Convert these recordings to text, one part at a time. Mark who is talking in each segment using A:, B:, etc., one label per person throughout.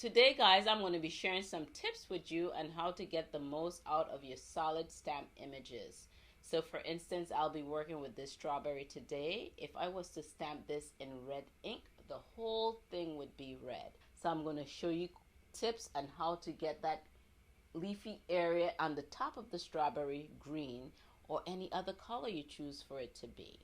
A: Today, guys, I'm going to be sharing some tips with you on how to get the most out of your solid stamp images. So for instance, I'll be working with this strawberry today. If I was to stamp this in red ink, the whole thing would be red. So I'm going to show you tips on how to get that leafy area on the top of the strawberry green or any other color you choose for it to be.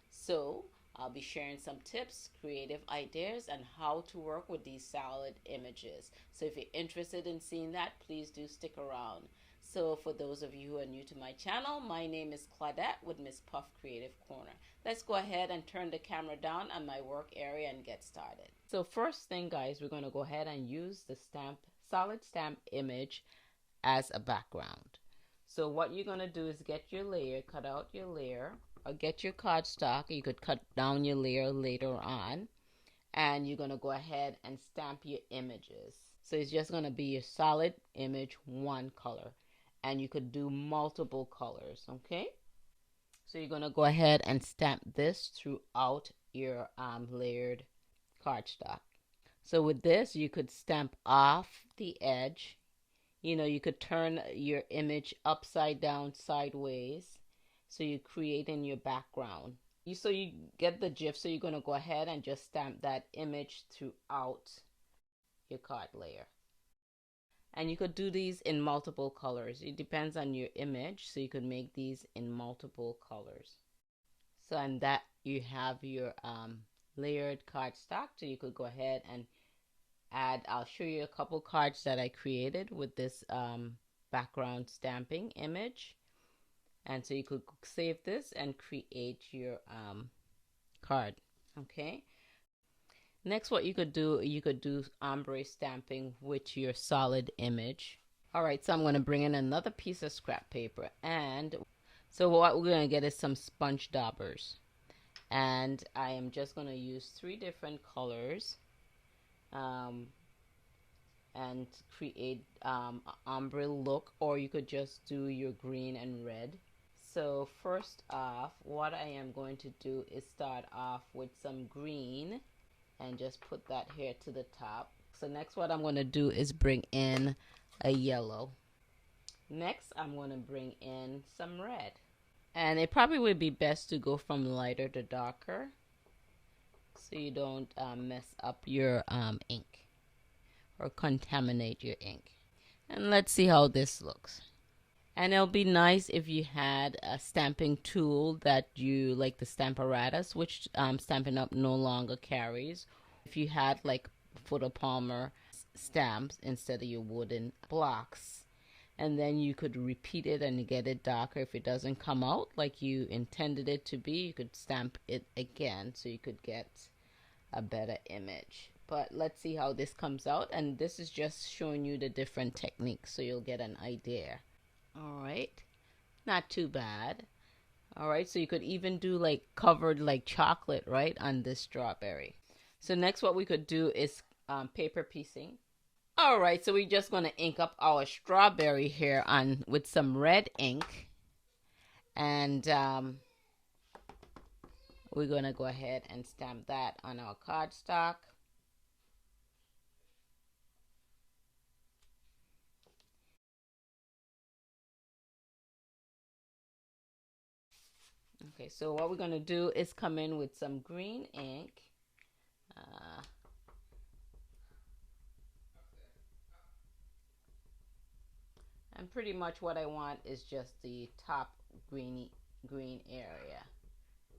A: So I'll be sharing some tips, creative ideas, and how to work with these solid images. So if you're interested in seeing that, please do stick around. So for those of you who are new to my channel, my name is Claudette with MsPuff Creative Corner. Let's go ahead and turn the camera down on my work area and get started. So first thing, guys, we're going to go ahead and use the solid stamp image as a background. So what you're going to do is get your layer, cut out your layer, or get your cardstock. You could cut down your layer later on, and you're going to go ahead and stamp your images. So it's just going to be your solid image, one color, and you could do multiple colors. Okay, so you're going to go ahead and stamp this throughout your layered cardstock. So with this, you could stamp off the edge. You know, you could turn your image upside down, sideways, so you're creating your background. So you get the gist. So you're going to go ahead and just stamp that image throughout your card layer. And you could do these in multiple colors. It depends on your image, so you could make these in multiple colors. So and that you have your layered cardstock, so you could go ahead and add. I'll show you a couple cards that I created with this background stamping image, and so you could save this and create your card. Okay, next what you could do ombre stamping with your solid image. All right, so I'm going to bring in another piece of scrap paper, and so what we're going to get is some sponge daubers, and I am just going to use 3 different colors and create ombre look, or you could just do your green and red. So first off, what I am going to do is start off with some green and just put that here to the top. So next what I'm going to do is bring in a yellow. Next I'm going to bring in some red, and it probably would be best to go from lighter to darker so you don't mess up your ink or contaminate your ink. And let's see how this looks. And it'll be nice if you had a stamping tool that you like, the Stamparatus, which Stampin' Up! No longer carries. If you had like photopalmer stamps instead of your wooden blocks, and then you could repeat it and get it darker. If it doesn't come out like you intended it to be, you could stamp it again so you could get a better image. But let's see how this comes out, and this is just showing you the different techniques so you'll get an idea. All right, not too bad. All right, so you could even do like covered like chocolate right on this strawberry. So next what we could do is paper piecing. All right, so we're just going to ink up our strawberry here on with some red ink, and we're going to go ahead and stamp that on our cardstock. Okay, so what we're going to do is come in with some green ink. And pretty much what I want is just the top green area,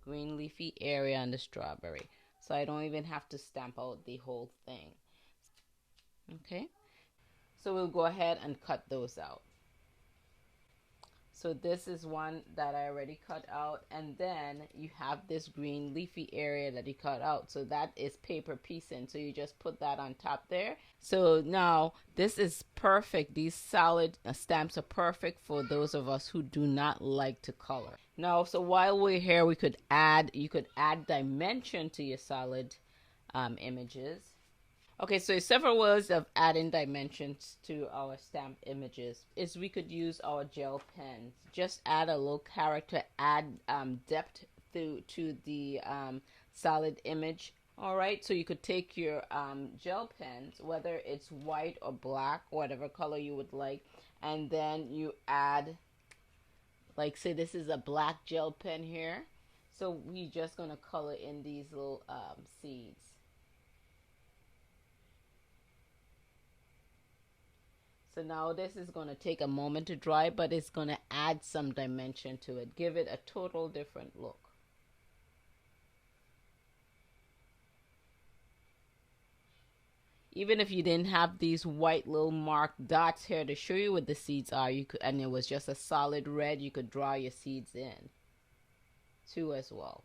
A: green leafy area on the strawberry. So I don't even have to stamp out the whole thing. Okay, so we'll go ahead and cut those out. So this is one that I already cut out, and then you have this green leafy area that you cut out. So that is paper piecing. So you just put that on top there. So now this is perfect. These solid stamps are perfect for those of us who do not like to color. Now, so while we're here, you could add dimension to your solid images. Okay, so several ways of adding dimensions to our stamp images is we could use our gel pens. Just add a little character, add depth to the solid image All right, so you could take your gel pens, whether it's white or black, whatever color you would like, and then you add, like, say this is a black gel pen here. So we just gonna color in these little seeds. So now this is gonna take a moment to dry, but it's gonna add some dimension to it, give it a total different look. Even if you didn't have these white little marked dots here to show you what the seeds are, you could, and it was just a solid red, you could draw your seeds in too as well.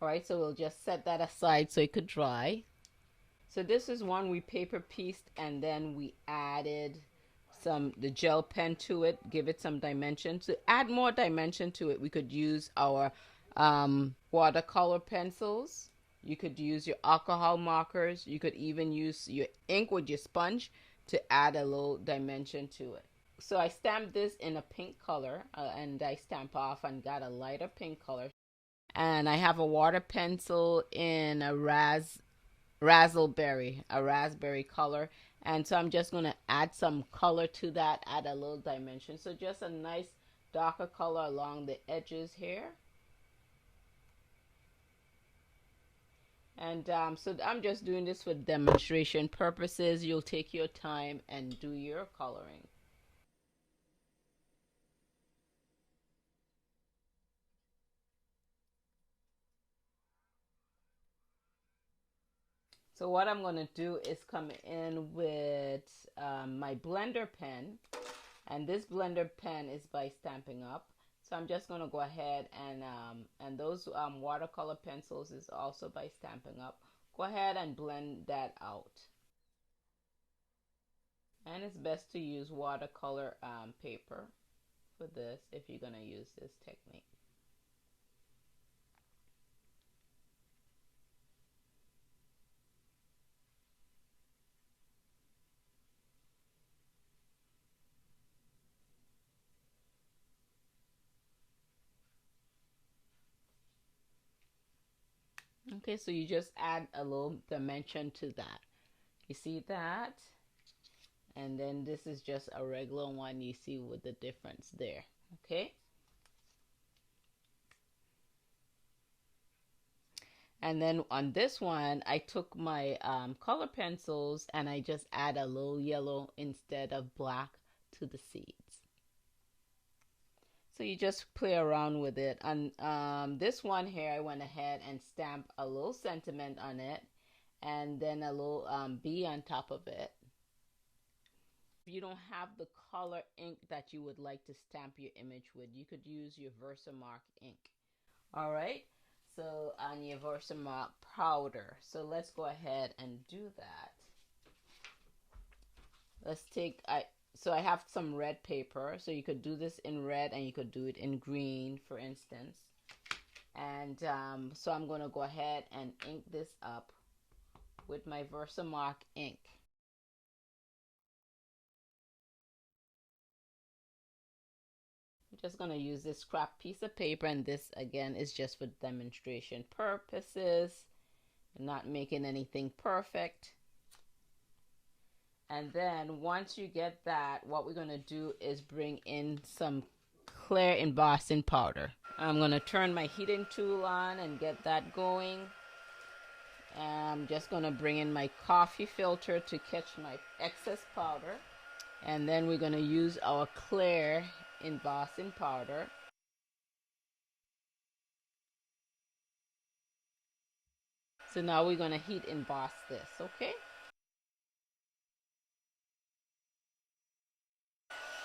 A: All right, so we'll just set that aside so it could dry. So this is one we paper pieced, and then we added the gel pen to it, give it some dimension. To add more dimension to it, we could use our watercolor pencils. You could use your alcohol markers. You could even use your ink with your sponge to add a little dimension to it. So I stamped this in a pink color, and I stamp off and got a lighter pink color. And I have a water pencil in a raspberry color. And so I'm just going to add some color to that, add a little dimension. So just a nice darker color along the edges here. And so I'm just doing this for demonstration purposes. You'll take your time and do your coloring. So what I'm going to do is come in with my blender pen. And this blender pen is by Stampin' Up. So I'm just going to go ahead and those watercolor pencils is also by Stampin' Up. Go ahead and blend that out. And it's best to use watercolor paper for this if you're going to use this technique. Okay, so you just add a little dimension to that. You see that? And then this is just a regular one. You see with the difference there. Okay. And then on this one, I took my color pencils and I just add a little yellow instead of black to the seeds. So you just play around with it. And this one here, I went ahead and stamped a little sentiment on it, and then a little bee on top of it. If you don't have the color ink that you would like to stamp your image with, you could use your Versamark ink. All right, so on your Versamark powder. So let's go ahead and do that. Let's take, so I have some red paper, so you could do this in red and you could do it in green, for instance. And so I'm going to go ahead and ink this up with my Versamark ink. I'm just going to use this scrap piece of paper, and this again is just for demonstration purposes. I'm not making anything perfect. And then once you get that, what we're going to do is bring in some clear embossing powder. I'm going to turn my heating tool on and get that going. I'm just going to bring in my coffee filter to catch my excess powder. And then we're going to use our clear embossing powder. So now we're going to heat emboss this, okay?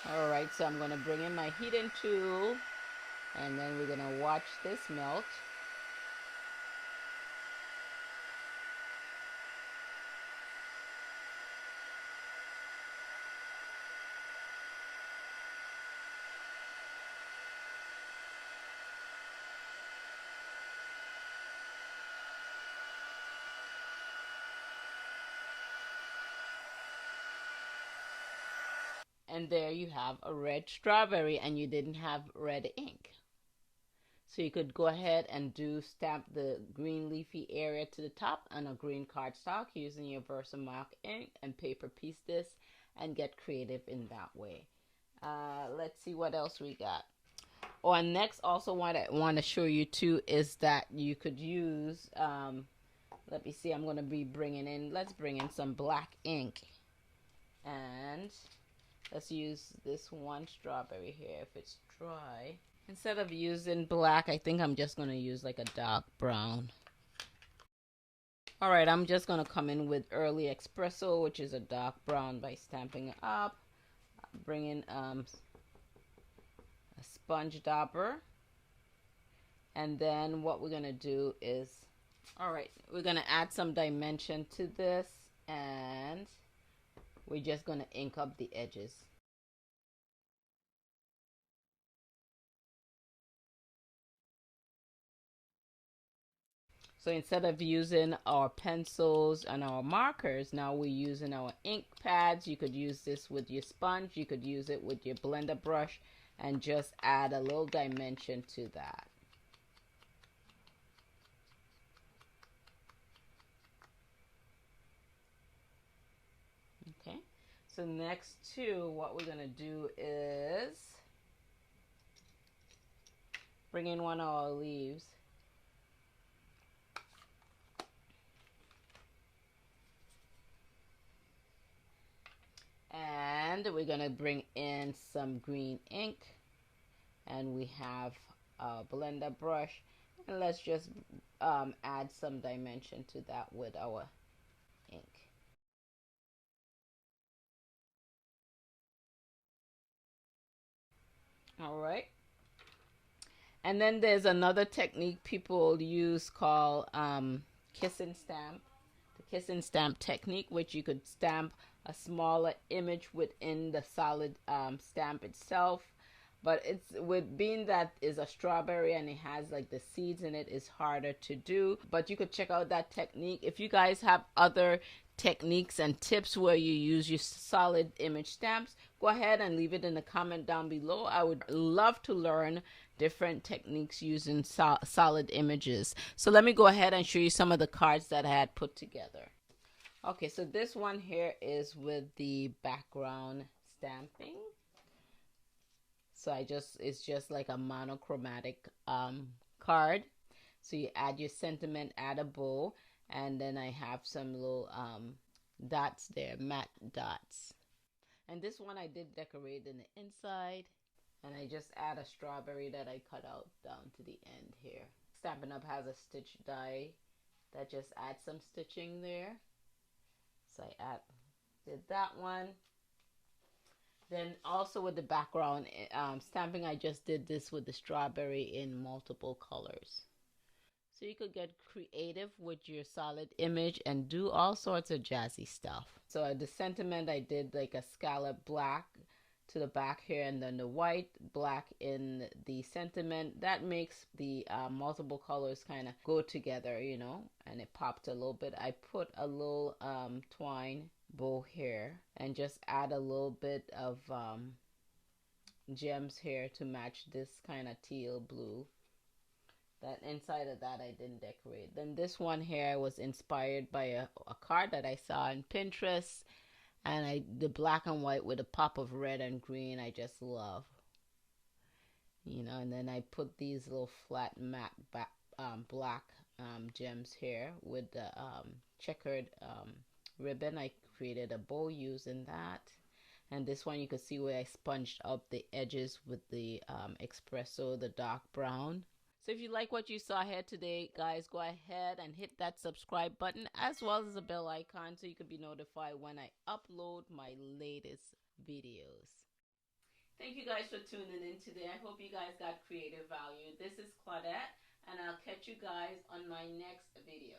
A: All right, so I'm going to bring in my heating tool, and then we're going to watch this melt. And there you have a red strawberry, and you didn't have red ink. So you could go ahead and stamp the green leafy area to the top on a green cardstock using your Versamark ink and paper piece this and get creative in that way. Let's see what else we got. Oh, and next also what I want to show you too is that you could use, let me see, I'm going to be bringing in, let's bring in some black ink. And let's use this one strawberry here if it's dry. Instead of using black, I think I'm just going to use like a dark brown. Alright, I'm just going to come in with Early Espresso, which is a dark brown, by stamping it up. Bring in a sponge dauber. And then what we're going to do is, alright, we're going to add some dimension to this. And we're just going to ink up the edges. So instead of using our pencils and our markers, now we're using our ink pads. You could use this with your sponge. You could use it with your blender brush and just add a little dimension to that. Okay, so next to what we're going to do is bring in one of our leaves. And we're going to bring in some green ink. And we have a blender brush. And let's just add some dimension to that with our ink. All right. And then there's another technique people use called kiss and stamp. The kiss and stamp technique, which you could stamp a smaller image within the solid stamp itself. But it's with being that is a strawberry and it has like the seeds in it, is harder to do. But you could check out that technique. If you guys have other techniques and tips where you use your solid image stamps, go ahead and leave it in the comment down below. I would love to learn different techniques using solid images. So let me go ahead and show you some of the cards that I had put together. Okay, so this one here is with the background stamping. So it's just like a monochromatic card. So you add your sentiment, add a bow, and then I have some little dots there, matte dots. And this one I did decorate in the inside, and I just add a strawberry that I cut out down to the end here. Stampin' Up! Has a stitch die that just adds some stitching there. So I did that one. Then also with the background stamping, I just did this with the strawberry in multiple colors. So you could get creative with your solid image and do all sorts of jazzy stuff. So the sentiment, I did like a scallop black to the back here, and then the white black in the sentiment. That makes the multiple colors kind of go together, you know, and it popped a little bit. I put a little twine bow here and just add a little bit of gems here to match this kind of teal blue. That inside of that I didn't decorate. Then this one here was inspired by a card that I saw on Pinterest, and the black and white with a pop of red and green I just love, you know. And then I put these little flat matte black gems here with the checkered ribbon. I created a bow using that. And this one you can see where I sponged up the edges with the espresso, the dark brown. So if you like what you saw here today, guys, go ahead and hit that subscribe button as well as the bell icon so you can be notified when I upload my latest videos. Thank you guys for tuning in today. I hope you guys got creative value. This is Claudette, and I'll catch you guys on my next video.